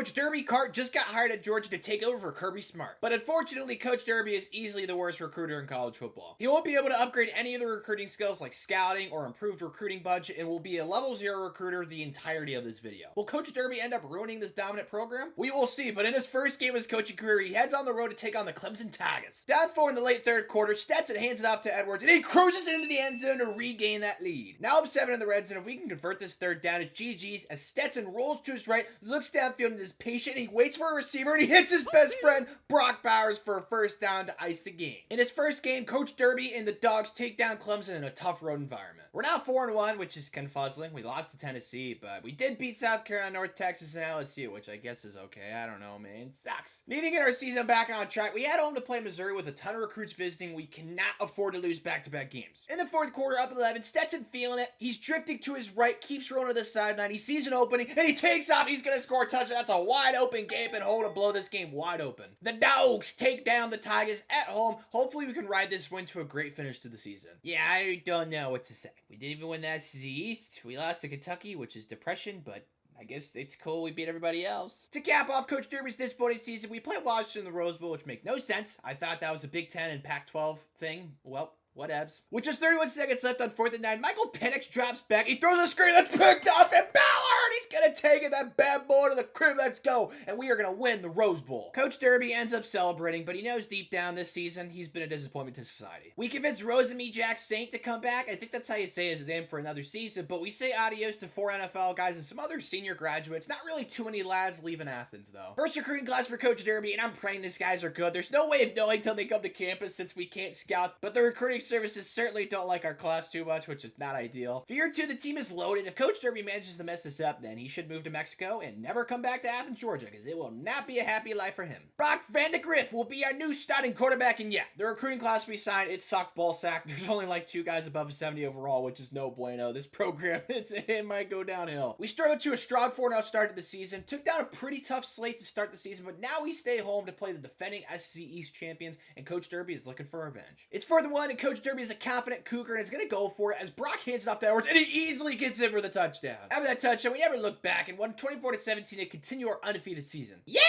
Coach Derby Cart just got hired at Georgia to take over for Kirby Smart. But unfortunately, Coach Derby is easily the worst recruiter in college football. He won't be able to upgrade any of the recruiting skills like scouting or improved recruiting budget and will be a level 0 recruiter the entirety of this video. Will Coach Derby end up ruining this dominant program? We will see, but in his first game of his coaching career, he heads on the road to take on the Clemson Tigers. Down 4 in the late third quarter, Stetson hands it off to Edwards and he cruises into the end zone to regain that lead. Now up 7 in the red zone. If we can convert this third down, it's GG's as Stetson rolls to his right, looks downfield and is patient, and he waits for a receiver and he hits his best friend Brock Bowers for a first down to ice the game. In his first game, Coach Derby and the Dogs take down Clemson in a tough road environment. We're now 4-1, which is kind of fuzzling. We lost to Tennessee, but we did beat South Carolina, North Texas, and LSU, which I guess is okay. I don't know, man. It sucks. Needing to get our season back on track, we head home to play Missouri with a ton of recruits visiting. We cannot afford to lose back-to-back games. In the fourth quarter, up 11, Stetson feeling it. He's drifting to his right, keeps rolling to the sideline. He sees an opening, and he takes off. He's going to score a touchdown. That's a wide open gaping hole to blow this game wide open. The Dogs take down the Tigers at home. Hopefully, we can ride this win to a great finish to the season. Yeah, I don't know what to say. We didn't even win that to the East. We lost to Kentucky, which is depression, but I guess it's cool we beat everybody else. To cap off Coach Derby's disappointing season, we played Washington in the Rose Bowl, which make no sense. I thought that was a Big Ten and Pac-12 thing. Well, whatevs. With just 31 seconds left on 4th and 9, Michael Penix drops back. He throws a screen that's picked off, and Ballard, he's gonna take it, that bad boy to the crib. Let's go. And we are gonna win the Rose Bowl. Coach Derby ends up celebrating, but he knows deep down this season he's been a disappointment to society. We convinced Rosemy Jack Saint to come back. I think that's how you say his name for another season, but we say adios to 4 NFL guys and some other senior graduates. Not really too many lads leaving Athens, though. First recruiting class for Coach Derby, and I'm praying these guys are good. There's no way of knowing till they come to campus since we can't scout, but the recruiting services certainly don't like our class too much, which is not ideal. For year 2, the team is loaded. If Coach Derby manages to mess this up, then he should move to Mexico and never come back to Athens, Georgia, because it will not be a happy life for him. Brock Vandegrift will be our new starting quarterback, and yeah, the recruiting class we signed, it sucked ball sack. There's only like 2 guys above 70 overall, which is no bueno. This program, it might go downhill. We struggled to a strong 4-0 start to the season, took down a pretty tough slate to start the season, but now we stay home to play the defending SEC East champions, and Coach Derby is looking for revenge. It's 4th and 1, and Coach Derby is a confident Cougar and is going to go for it as Brock hands it off to Edwards, and he easily gets in for the touchdown. After that touchdown, we never looked back and won 24-17 to continue our undefeated season. Yeah,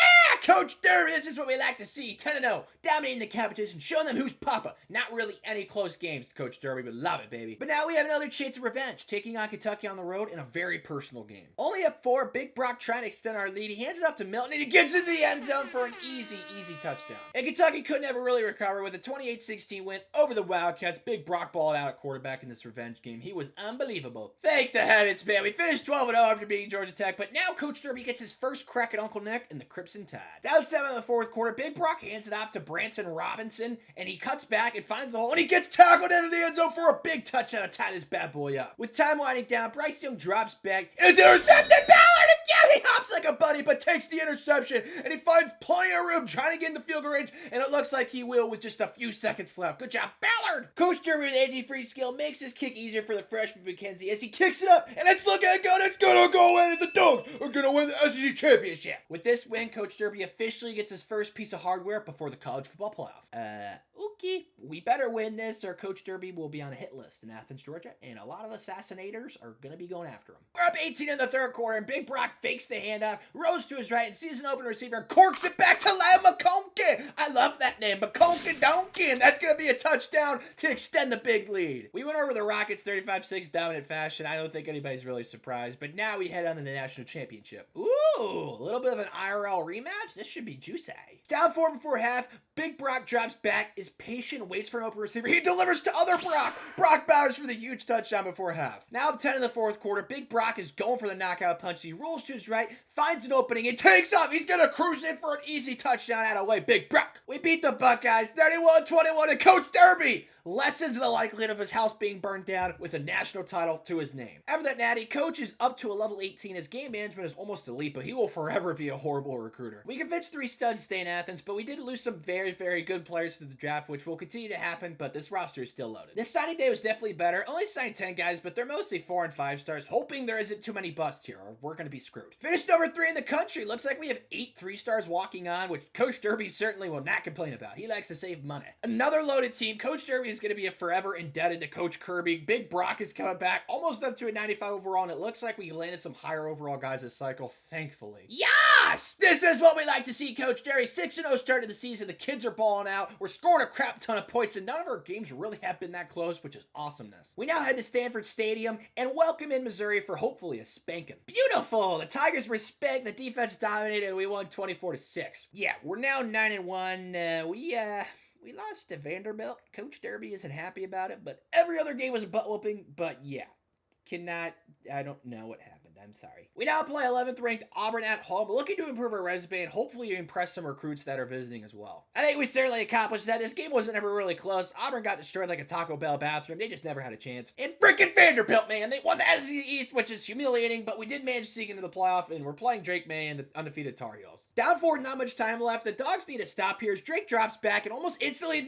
Coach Derby, this is what we like to see. 10-0, dominating the competition, showing them who's Papa. Not really any close games, Coach Derby, but love it, baby. But now we have another chance of revenge, taking on Kentucky on the road in a very personal game. Only up 4, Big Brock trying to extend our lead. He hands it off to Milton, and he gets into the end zone for an easy touchdown. And Kentucky couldn't ever really recover with a 28-16 win over the Wildcats. Big Brock balled out at quarterback in this revenge game. He was unbelievable. Thank the heavens, man. We finished 12-0 after beating Georgia Tech, but now Coach Derby gets his first crack at Uncle Nick in the Crimson Tide. Down 7 in the fourth quarter, Big Brock hands it off to Branson Robinson, and he cuts back and finds the hole, and he gets tackled into the end zone for a big touchdown to tie this bad boy up. With time winding down, Bryce Young drops back, and is intercepted. Ballard again! He hops like a bunny, but takes the interception, and he finds plenty of room trying to get in the field goal range, and it looks like he will with just a few seconds left. Good job, Ballard! Coach Derby with anti-free skill makes his kick easier for the freshman McKenzie as he kicks it up, and it's looking good. It's gonna go in, and the Dogs are gonna win the SEC championship. With this win, Coach Derby officially gets his first piece of hardware before the college football playoff. Okay. We better win this or Coach Derby will be on a hit list in Athens, Georgia, and a lot of assassinators are gonna be going after him. We're up 18 in the third quarter, and Big Brock fakes the handoff, rolls to his right, and sees an open receiver, and corks it back to Lam McConkey. I love that name, McConkey Donkey, and that's gonna be a touchdown to extend the big lead. We went over the Rockets 35-6 dominant fashion. I don't think anybody's really surprised, but now we head on to the national championship. Ooh, a little bit of an IRL rematch. This should be juicy. Down 4 before half, Big Brock drops back, is patient, waits for an open receiver. He delivers to other Brock. Brock Bowers for the huge touchdown before half. Now up 10 in the fourth quarter, Big Brock is going for the knockout punch. He rolls to his right, finds an opening, and takes off. He's going to cruise in for an easy touchdown out of way. Big Brock. We beat the Buckeyes 31-21 and Coach Derby lessens the likelihood of his house being burned down with a national title to his name. After that natty, Coach is up to a level 18. His game management is almost elite, but he will forever be a horrible recruiter. We convinced 3 studs to stay in Athens, but we did lose some very, very good players to the draft, which will continue to happen, but this roster is still loaded. This signing day was definitely better. Only signed 10 guys, but they're mostly 4 and 5 stars, hoping there isn't too many busts here, or we're going to be screwed. Finished number 3 in the country. Looks like we have 8 3-stars walking on, which Coach Derby certainly will not complain about. He likes to save money. Another loaded team. Coach Derby is going to be a forever indebted to Coach Kirby. Big Brock is coming back, almost up to a 95 overall, and it looks like we landed some higher overall guys this cycle, thankfully. Yes! This is what we like to see, Coach Derby. 6-0 start to the season. The kids are balling out. We're scoring a crap ton of points, and none of our games really have been that close, which is awesomeness. We now head to Stanford Stadium and welcome in Missouri for hopefully a spanking. Beautiful! The Tigers were spanked, the defense dominated, and we won 24-6. Yeah, we're now 9-1. We lost to Vanderbilt. Coach Derby isn't happy about it, but every other game was a butt whooping. But yeah, I don't know what happened. I'm sorry. We now play 11th ranked Auburn at home, looking to improve our resume and hopefully impress some recruits that are visiting as well. I think we certainly accomplished that. This game wasn't ever really close. Auburn got destroyed like a Taco Bell bathroom. They just never had a chance. And freaking Vanderbilt, man. They won the SEC East, which is humiliating, but we did manage to sneak into the playoff, and we're playing Drake May and the undefeated Tar Heels. Down 4, not much time left. The Dogs need to stop here as Drake drops back and almost instantly,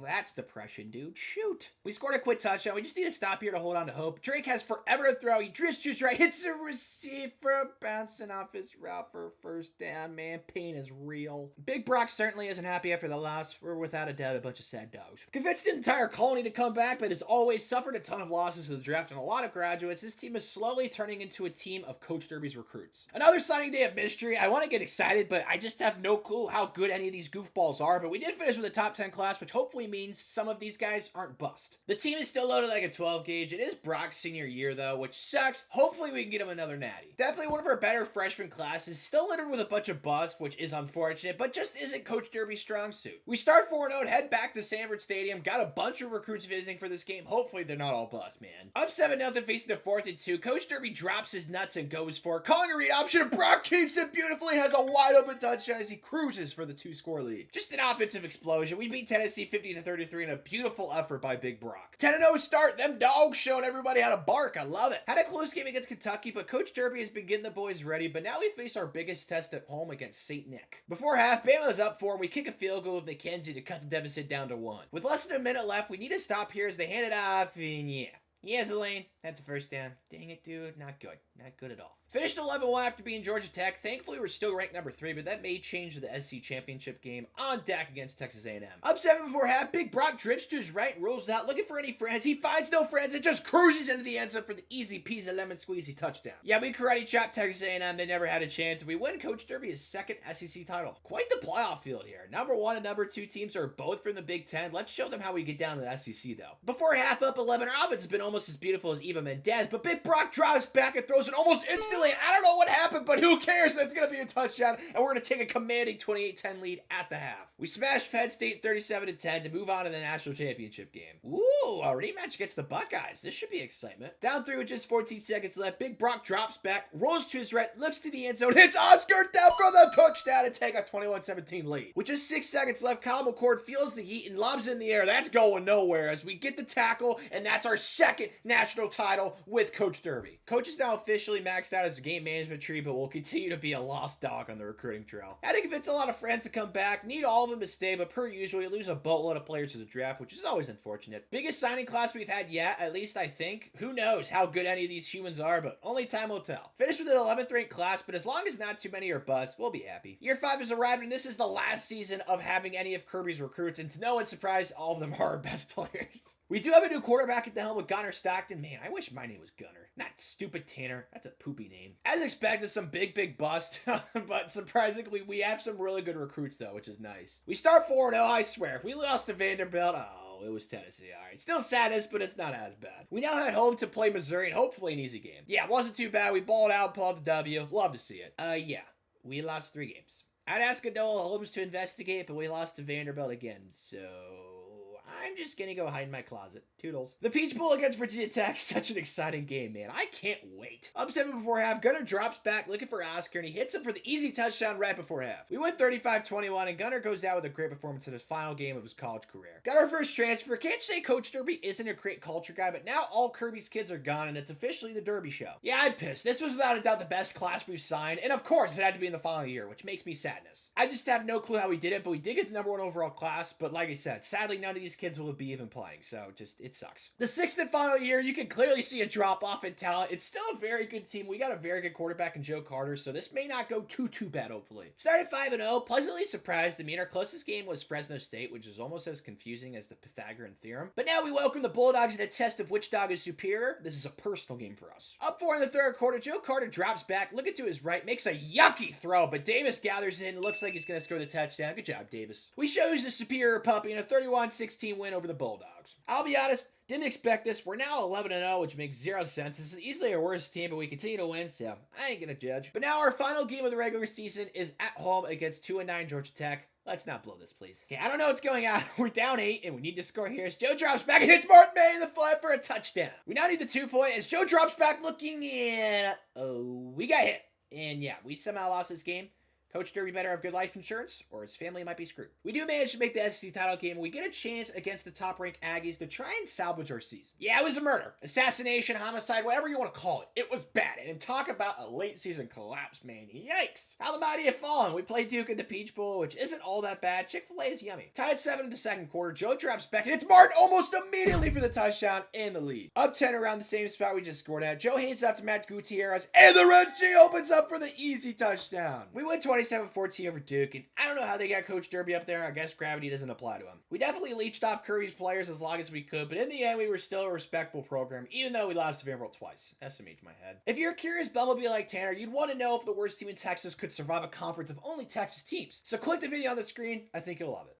that's depression, dude. Shoot. We scored a quick touchdown. We just need to stop here to hold on to hope. Drake has forever to throw. He drifts to his right, hits a receiver, bouncing off his route for first down. Man, pain is real. Big Brock certainly isn't happy after the loss. We're without a doubt a bunch of sad dogs. Convinced an entire colony to come back, but has always suffered a ton of losses in the draft and a lot of graduates. This team is slowly turning into a team of Coach Derby's recruits. Another signing day of mystery. I want to get excited, but I just have no clue how good any of these goofballs are. But we did finish with a top 10 class, which hopefully means some of these guys aren't bust. The team is still loaded like a 12 gauge. It is Brock's senior year though, which sucks. Hopefully we can get him another natty. Definitely one of our better freshman classes, still littered with a bunch of busts, which is unfortunate, but just isn't Coach Derby's strong suit. We start 4-0, head back to Sanford Stadium, got a bunch of recruits visiting for this game. Hopefully they're not all bust, man. Up 7-0 facing a 4th and 2. Coach Derby drops his nuts and goes for it, calling a read option, and Brock keeps it beautifully and has a wide open touchdown as he cruises for the 2-score lead. Just an offensive explosion. We beat Tennessee 50-33 in a beautiful effort by Big Brock. 10-0 start. Them dogs showing everybody how to bark. I love it. Had a close game against Kentucky, but Coach Derby has been getting the boys ready, but now we face our biggest test at home against St. Nick. Before half, Bama is up 4, and we kick a field goal with McKenzie to cut the deficit down to 1. With less than a minute left, we need to stop here as they hand it off, and yeah, Zlane, that's a first down. Dang it, dude. Not good. Not good at all. Finished 11-1 after being Georgia Tech. Thankfully, we're still ranked number 3, but that may change to the SC Championship game on deck against Texas A&M. Up 7 before half, Big Brock drifts to his right, rolls out, looking for any friends. He finds no friends and just cruises into the end zone for the easy peasy lemon squeezy touchdown. Yeah, we karate chopped Texas A&M. They never had a chance. We win Coach Derby his second SEC title. Quite the playoff field here. Number 1 and number 2 teams are both from the Big Ten. Let's show them how we get down to the SEC, though. Before half, up 11, our offense has been almost as beautiful as Eva Mendez, but Big Brock drops back and throws it almost instantly. I don't know what happened, but who cares? That's going to be a touchdown, and we're going to take a commanding 28-10 lead at the half. We smashed Penn State 37-10 to move on to the national championship game. Ooh, a rematch against the Buckeyes. This should be excitement. Down 3 with just 14 seconds left. Big Brock drops back, rolls to his right, looks to the end zone, hits Oscar down for the touchdown and take a 21-17 lead. With just 6 seconds left, Kyle McCord feels the heat and lobs in the air. That's going nowhere as we get the tackle, and that's our second national title with Coach Derby. Coach is now officially maxed out as a game management tree, but will continue to be a lost dog on the recruiting trail. I think if it's a lot of friends to come back, need all of them to stay, but per usual, you lose a boatload of players to the draft, which is always unfortunate. Biggest signing class we've had yet, at least I think. Who knows how good any of these humans are, but only time will tell. Finished with an 11th ranked class, but as long as not too many are bust, we'll be happy. Year 5 has arrived, and this is the last season of having any of Kirby's recruits, and to no one's surprise, all of them are our best players. We do have a new quarterback at the helm with Gunnar Stockton. Man, I wish my name was Gunnar, not stupid Tanner. That's a poopy name. As expected, some big bust, but surprisingly, we have some really good recruits though, which is nice. We start 4-0, I swear. If we lost to Vanderbilt, it was Tennessee. All right. Still sadness, but it's not as bad. We now head home to play Missouri and hopefully an easy game. Yeah, it wasn't too bad. We balled out, pulled the W. Love to see it. Yeah, we lost 3 games. I'd ask Adola Holmes to investigate, but we lost to Vanderbilt again, so I'm just gonna go hide in my closet. Toodles. The Peach Bowl against Virginia Tech, such an exciting game, man. I can't wait. Up 7 before half, Gunnar drops back looking for Oscar, and he hits him for the easy touchdown right before half. We win 35-21, and Gunnar goes out with a great performance in his final game of his college career. Got our first transfer. Can't say Coach Derby isn't a great culture guy, but now all Kirby's kids are gone, and it's officially the Derby show. Yeah, I'm pissed. This was without a doubt the best class we've signed, and of course, it had to be in the final year, which makes me sadness. I just have no clue how we did it, but we did get the number 1 overall class, but like I said, sadly, none of these kids will be even playing, so just, it sucks. The sixth and final year, you can clearly see a drop off in talent. It's still a very good team. We got a very good quarterback in Joe Carter, so this may not go too bad, hopefully. Started 5-0, pleasantly surprised. I mean, our closest game was Fresno State, which is almost as confusing as the Pythagorean theorem. But now we welcome the Bulldogs in a test of which dog is superior. This is a personal game for us. Up 4 in the third quarter, Joe Carter drops back, looking to his right, makes a yucky throw, but Davis gathers in, looks like he's going to score the touchdown. Good job, Davis. We show who's the superior puppy in a 31-16 win over the Bulldogs. I'll be honest, didn't expect this. We're now 11-0, which makes 0 sense. This is easily our worst team, but we continue to win, so I ain't gonna judge. But now our final game of the regular season is at home against 2-9 Georgia Tech. Let's not blow this, please. Okay, I don't know what's going on. We're down 8, and we need to score here as Joe drops back and hits Martin May in the flat for a touchdown. We now need the 2-point as Joe drops back looking in. Oh, we got hit. And yeah, we somehow lost this game. Coach Derby better have good life insurance, or his family might be screwed. We do manage to make the SEC title game, and we get a chance against the top-ranked Aggies to try and salvage our season. Yeah, it was a murder, assassination, homicide, whatever you want to call it. It was bad, and talk about a late-season collapse, man. Yikes. How the mighty have fallen. We played Duke in the Peach Bowl, which isn't all that bad. Chick-fil-A is yummy. Tied 7 in the second quarter. Joe drops back, and it's Martin almost immediately for the touchdown and the lead. Up 10 around the same spot we just scored at. Joe hands off to Matt Gutierrez, and the Red Sea opens up for the easy touchdown. We win 27-14 over Duke, and I don't know how they got Coach Derby up there. I guess gravity doesn't apply to him. We definitely leached off Kirby's players as long as we could, but in the end, we were still a respectable program, even though we lost to Vanderbilt twice. SMH my head. If you're curious Bumblebee like Tanner, you'd want to know if the worst team in Texas could survive a conference of only Texas teams. So click the video on the screen. I think you'll love it.